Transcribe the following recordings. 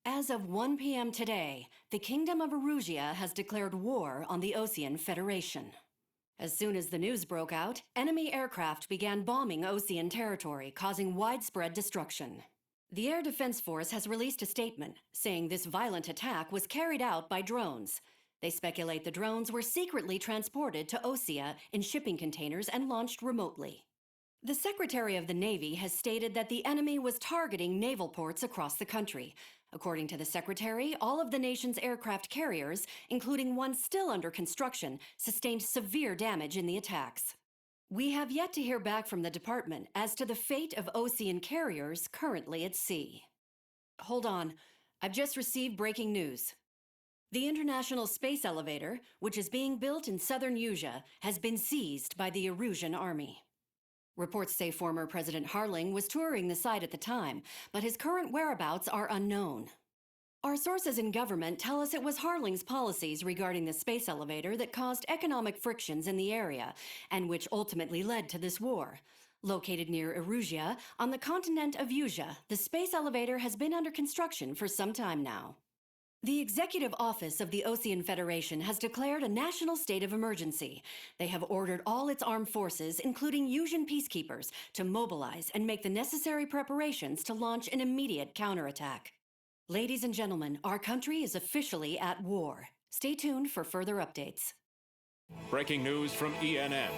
As of 1 p.m. today, the Kingdom of Erusia has declared war on the Osean Federation. As soon as the news broke out, enemy aircraft began bombing Osean territory, causing widespread destruction. The Air Defense Force has released a statement saying this violent attack was carried out by drones. They speculate the drones were secretly transported to Osea in shipping containers and launched remotely. The Secretary of the Navy has stated that the enemy was targeting naval ports across the country. According to the Secretary, all of the nation's aircraft carriers, including one still under construction, sustained severe damage in the attacks. We have yet to hear back from the department as to the fate of Osean carriers currently at sea. Hold on, I've just received breaking news. The International Space Elevator, which is being built in southern Usea, has been seized by the Erusian army. Reports say former President Harling was touring the site at the time, but his current whereabouts are unknown. Our sources in government tell us it was Harling's policies regarding the space elevator that caused economic frictions in the area, and which ultimately led to this war. Located near Erusia, on the continent of Usea, the space elevator has been under construction for some time now. The Executive Office of the Osean Federation has declared a national state of emergency. They have ordered all its armed forces, including Usian peacekeepers, to mobilize and make the necessary preparations to launch an immediate counterattack. Ladies and gentlemen, our country is officially at war. Stay tuned for further updates. Breaking news from ENN.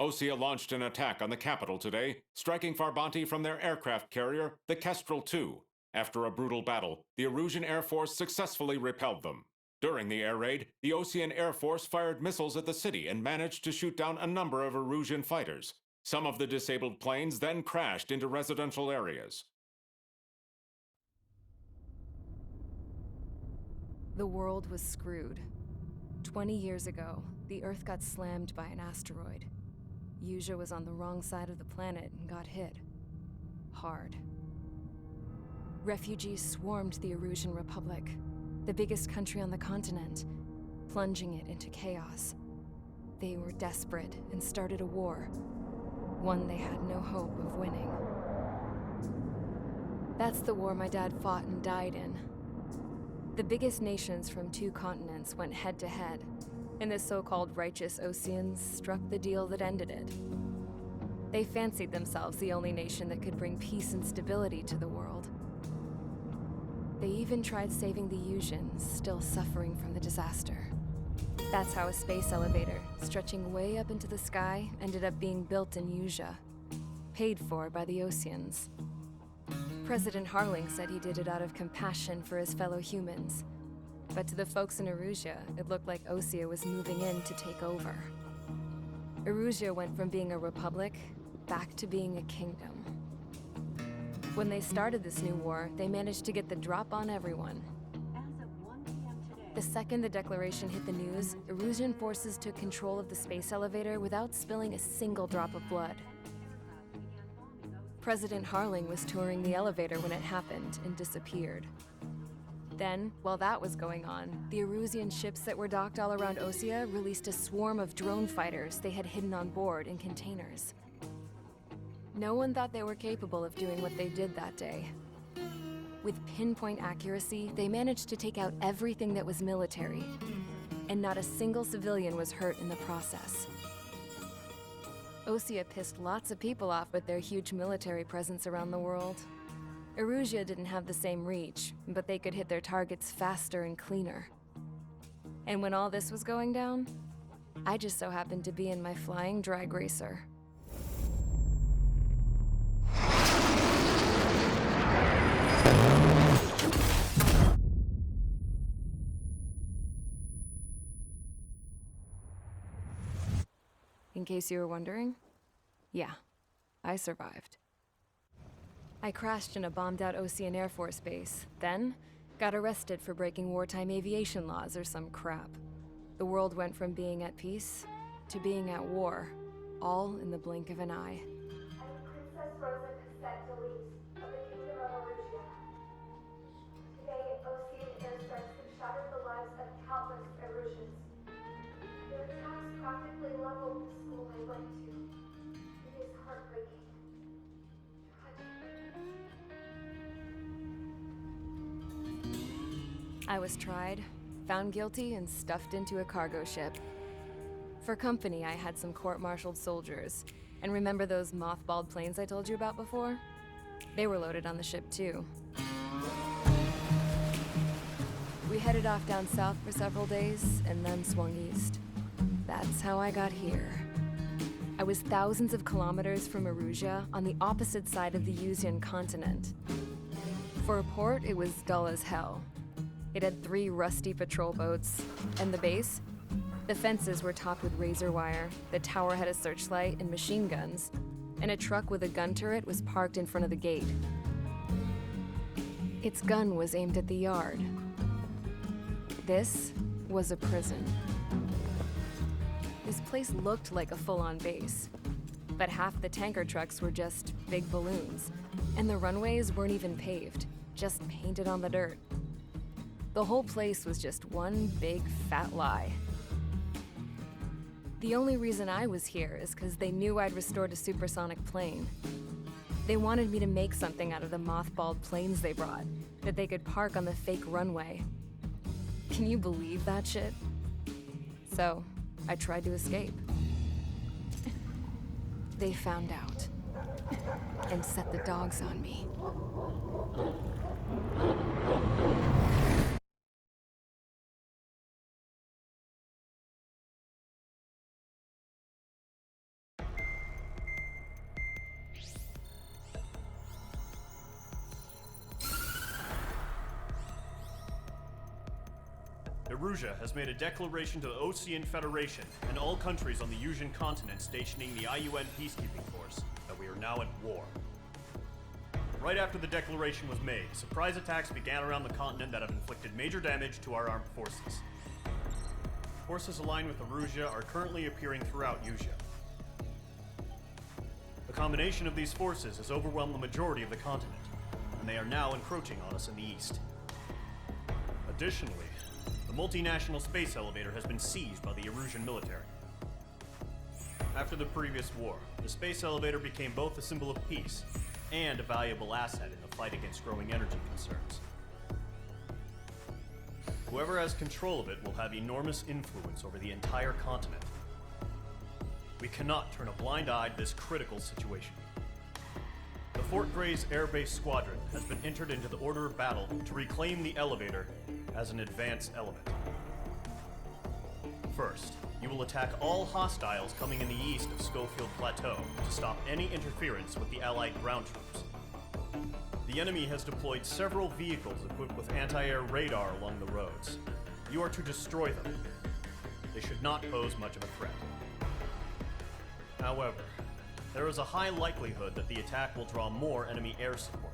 Osea launched an attack on the capital today, striking Farbanti from their aircraft carrier, the Kestrel II. After a brutal battle, the Erusian Air Force successfully repelled them. During the air raid, the Osean Air Force fired missiles at the city and managed to shoot down a number of Erusian fighters. Some of the disabled planes then crashed into residential areas. The world was screwed. 20 years ago, the Earth got slammed by an asteroid. Usea was on the wrong side of the planet and got hit. Hard. Refugees swarmed the Erusian Republic, the biggest country on the continent, plunging it into chaos. They were desperate and started a war, one they had no hope of winning. That's the war my dad fought and died in. The biggest nations from 2 continents went head-to-head, and the so-called righteous Oseans struck the deal that ended it. They fancied themselves the only nation that could bring peace and stability to the world. They even tried saving the Usians, still suffering from the disaster. That's how a space elevator, stretching way up into the sky, ended up being built in Usea, paid for by the Oseans. President Harling said he did it out of compassion for his fellow humans. But to the folks in Erusia, it looked like Osea was moving in to take over. Erusia went from being a republic back to being a kingdom. When they started this new war, they managed to get the drop on everyone. The second the declaration hit the news, Erusian forces took control of the space elevator without spilling a single drop of blood. President Harling was touring the elevator when it happened and disappeared. Then, while that was going on, the Erusian ships that were docked all around Osea released a swarm of drone fighters they had hidden on board in containers. No one thought they were capable of doing what they did that day. With pinpoint accuracy, they managed to take out everything that was military, and not a single civilian was hurt in the process. Osea pissed lots of people off with their huge military presence around the world. Erusia didn't have the same reach, but they could hit their targets faster and cleaner. And when all this was going down, I just so happened to be in my flying drag racer. In case you were wondering, yeah, I survived. I crashed in a bombed-out Osean Air Force base, then got arrested for breaking wartime aviation laws or some crap. The world went from being at peace to being at war, all in the blink of an eye. I am Princess Rosa Cassette Delise of the Kingdom of Erusia. Today, Osean airstrikes have shattered the lives of countless Erusians. Their attacks practically leveled the school I went to. It is heartbreaking. Tragic. I was tried, found guilty, and stuffed into a cargo ship. For company, I had some court-martialed soldiers. And remember those mothballed planes I told you about before? They were loaded on the ship too. We headed off down south for several days, and then swung east. That's how I got here. I was thousands of kilometers from Erusia, on the opposite side of the Yuzian continent. For a port, it was dull as hell. It had 3 rusty patrol boats. And the base? The fences were topped with razor wire, the tower had a searchlight and machine guns, and a truck with a gun turret was parked in front of the gate. Its gun was aimed at the yard. This was a prison. This place looked like a full-on base, but half the tanker trucks were just big balloons, and the runways weren't even paved, just painted on the dirt. The whole place was just one big fat lie. The only reason I was here is because they knew I'd restored a supersonic plane. They wanted me to make something out of the mothballed planes they brought, that they could park on the fake runway. Can you believe that shit? So, I tried to escape. They found out, and set the dogs on me. Erusia has made a declaration to the Osean Federation and all countries on the Yuzian continent stationing the IUN peacekeeping force that we are now at war. Right after the declaration was made, surprise attacks began around the continent that have inflicted major damage to our armed forces. Forces aligned with Erusia are currently appearing throughout Yusia. The combination of these forces has overwhelmed the majority of the continent, and they are now encroaching on us in the east. Additionally, the multinational space elevator has been seized by the Erusian military. After the previous war, the space elevator became both a symbol of peace and a valuable asset in the fight against growing energy concerns. Whoever has control of it will have enormous influence over the entire continent. We cannot turn a blind eye to this critical situation. The Fort Gray's Air Base Squadron has been entered into the order of battle to reclaim the elevator as an advance element. First, you will attack all hostiles coming in the east of Schofield Plateau to stop any interference with the Allied ground troops. The enemy has deployed several vehicles equipped with anti-air radar along the roads. You are to destroy them. They should not pose much of a threat. However, there is a high likelihood that the attack will draw more enemy air support.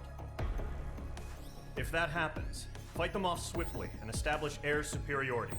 If that happens, fight them off swiftly and establish air superiority.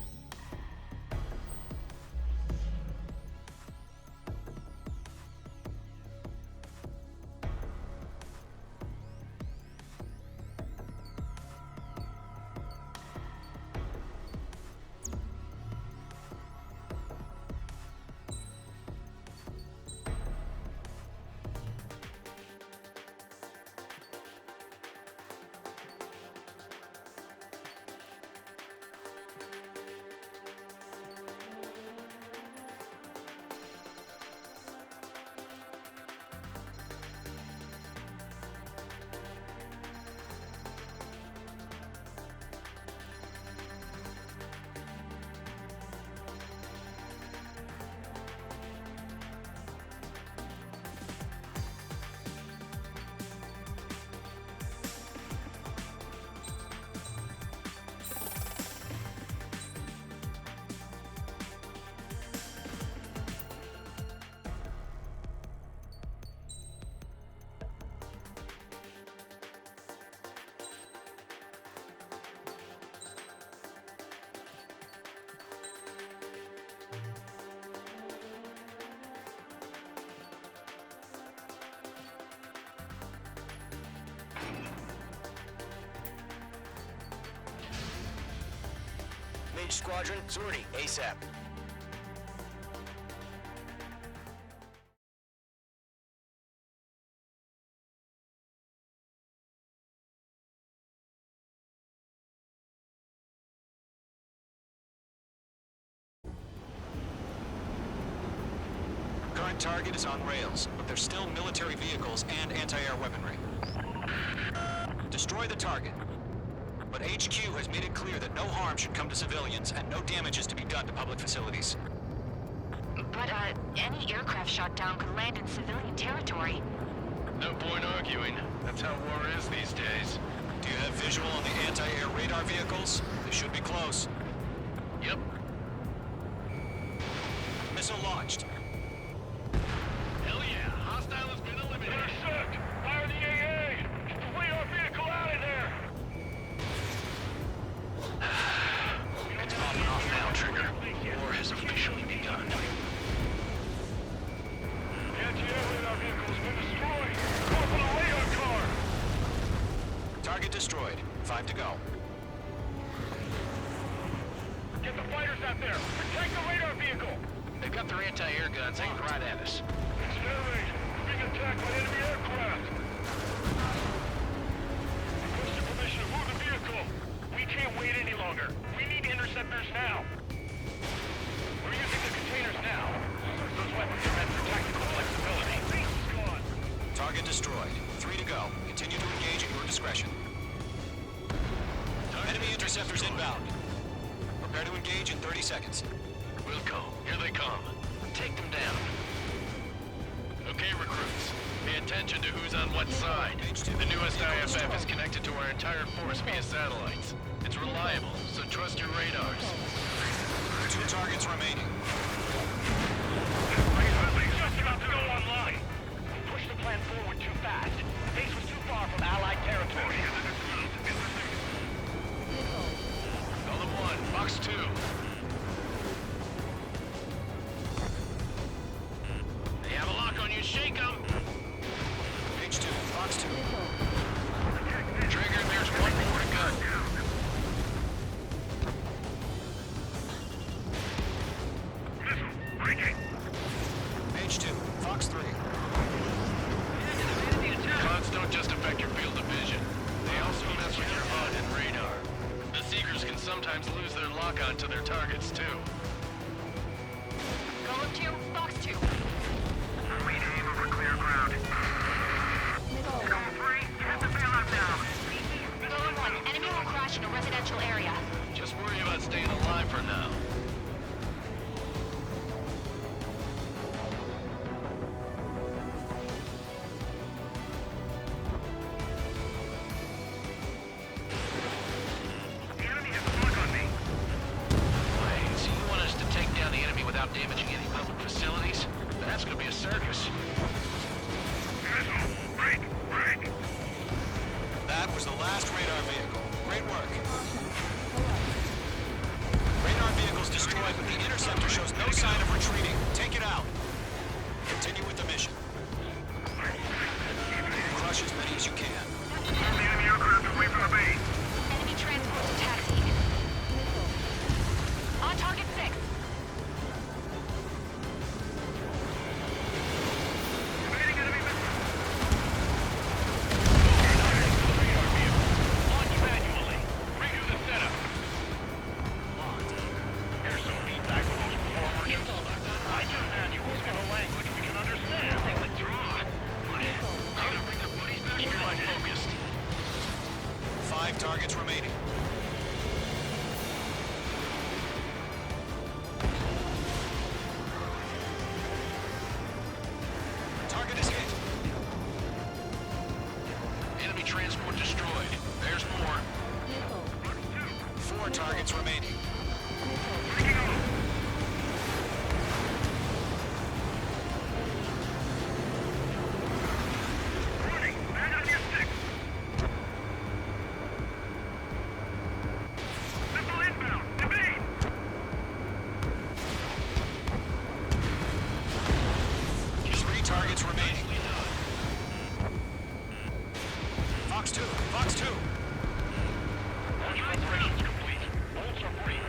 Mage Squadron, sortie, ASAP. target is on rails, but there's still military vehicles and anti-air weaponry. Destroy the target. But HQ has made it clear that no harm should come to civilians and no damage is to be done to public facilities. But, any aircraft shot down could land in civilian territory. No point arguing. That's how war is these days. Do you have visual on the anti-air radar vehicles? They should be close. Yep. Missile launched. Hell yeah. Hostile has been eliminated. Intercept! Fire the AA! Get the radar vehicle out of there! It's popping off now, Trigger. War has officially begun. The anti-air radar vehicle has been destroyed! Go for the radar car! Target destroyed. 5 to go. Get the fighters out there! Protect the radar vehicle! They've got their anti-air guns aimed right at us. It's air raid! We're being attacked by enemy aircraft! Requesting permission to move the vehicle! We can't wait any longer! We need interceptors now! We're using the containers now! Those weapons are meant for tactical flexibility. Base is gone! Target destroyed. 3 to go. Continue to engage at your discretion. Enemy interceptors inbound. Prepare to engage in 30 seconds. We'll go. Here they come. Take them down. Okay, recruits. Pay attention to who's on what side. The newest IFF is connected to our entire force via satellites. It's reliable, so trust your radars. 2 targets remaining. Base just about to go online! We pushed the plan forward too fast. The base was too far from Allied territory. Golem 1, Fox 2. They have a lock on you, shake 'em! H2, Fox 2. Trigger, there's one more to go. H2, Fox 3. Clouds don't just affect your field of vision. They also mess with your HUD and radar. The Seekers can sometimes lose their lock-on to their targets, too. Golem 2, Fox 2. We aim over clear ground. Golem 3, hit the bailout now! Golem 1, enemy will crash in a residential area. Just worry about staying alive for now. The enemy has a lock on me! Wait, so you want us to take down the enemy without damaging any public facilities? That's gonna be a circus. Missile! Break! Break! That was the last radar vehicle. Great work. Radar vehicle's destroyed, but the interceptor shows no sign of retreating. Take it out. Continue with the mission. Crush as many as you can. Move the enemy aircraft away from the base! Enemy transport to taxi. On target 6. Evading enemy missile! Launch manually! Redo the setup! Here's some feedback from those performers. I do manuals in a language we can understand. They withdraw. Gotta bring their buddies back. Keep your line focused. 5 targets remaining. Target is hit. Enemy transport destroyed. There's more. 4 targets remaining. Running! Man on your six! Missile inbound! Evade! 3 targets remaining. Fox 2, Fox 2. Launch preparations complete. Bolts are free.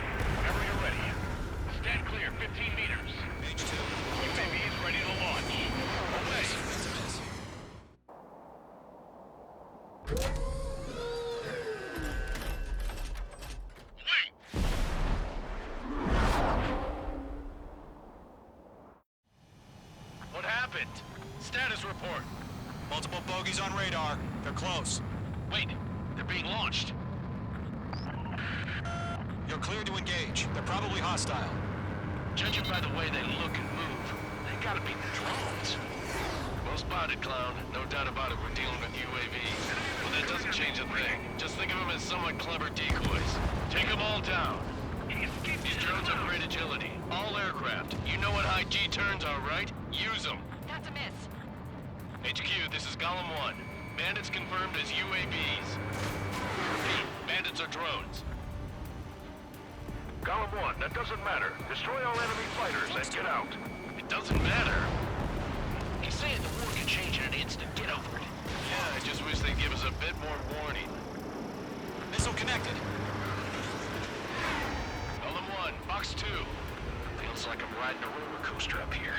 it. Status report. Multiple bogies on radar. They're close. Wait, they're being launched. You're cleared to engage. They're probably hostile. Judging by the way they look and move, they gotta be drones. Well spotted, clown. No doubt about it, we're dealing with UAVs. But that doesn't change a thing. Just think of them as somewhat clever decoys. Take them all down. These drones have great agility. All aircraft. You know what high G turns are, right? Use them. That's a miss. HQ, this is Golem 1. Bandits confirmed as UAVs. Repeat, bandits are drones. Golem 1, that doesn't matter. Destroy all enemy fighters and get out. It doesn't matter. He's saying the war can change in an instant. Get over it. Yeah, I just wish they'd give us a bit more warning. Missile connected. Golem 1, Box 2. Feels like I'm riding a roller coaster up here.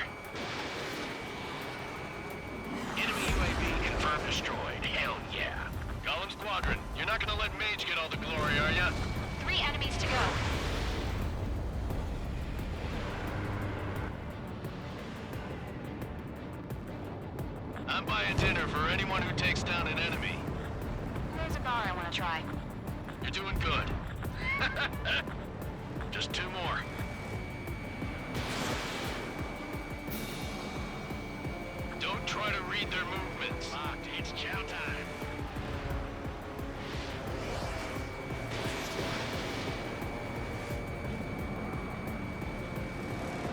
Enemy UAV confirmed destroyed. Hell yeah. Golem Squadron, you're not gonna let Mage get all the glory, are ya? 3 enemies to go. I'm buying dinner for anyone who takes down an enemy. There's a bar I want to try. You're doing good. Just 2 more. Don't try to read their movements. Locked. It's chow time.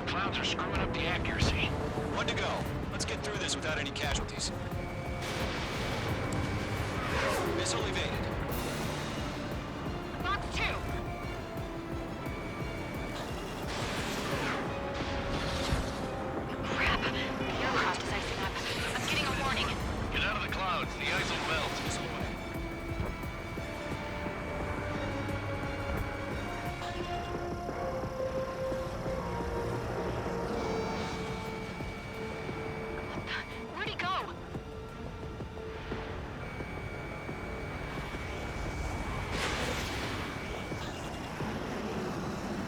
Clouds are screwing up the accuracy. 1 to go. Let's get through this without any casualties. Missile evaded. Box 2. Crap. The aircraft is icing up. I'm getting a warning. Get out of the clouds. The ice will melt. Where'd he go?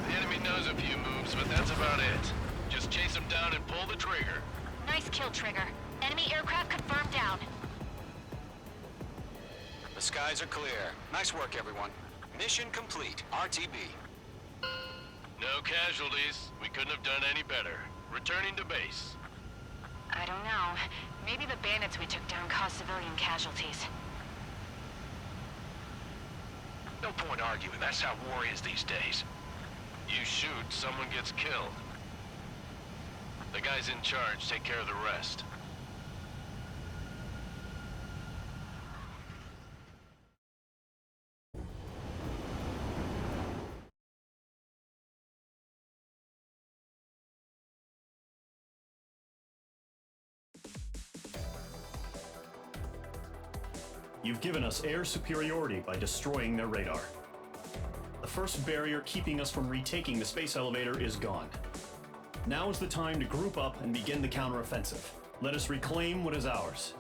The enemy knows a few moves, but that's about it. Just chase them down and pull the trigger. Nice kill, Trigger. Enemy aircraft confirmed down. The skies are clear. Nice work, everyone. Mission complete. RTB. No casualties. We couldn't have done any better. Returning to base. I don't know. Maybe the bandits we took down caused civilian casualties. No point arguing. That's how war is these days. You shoot, someone gets killed. The guys in charge take care of the rest. You've given us air superiority by destroying their radar. The first barrier keeping us from retaking the space elevator is gone. Now is the time to group up and begin the counteroffensive. Let us reclaim what is ours.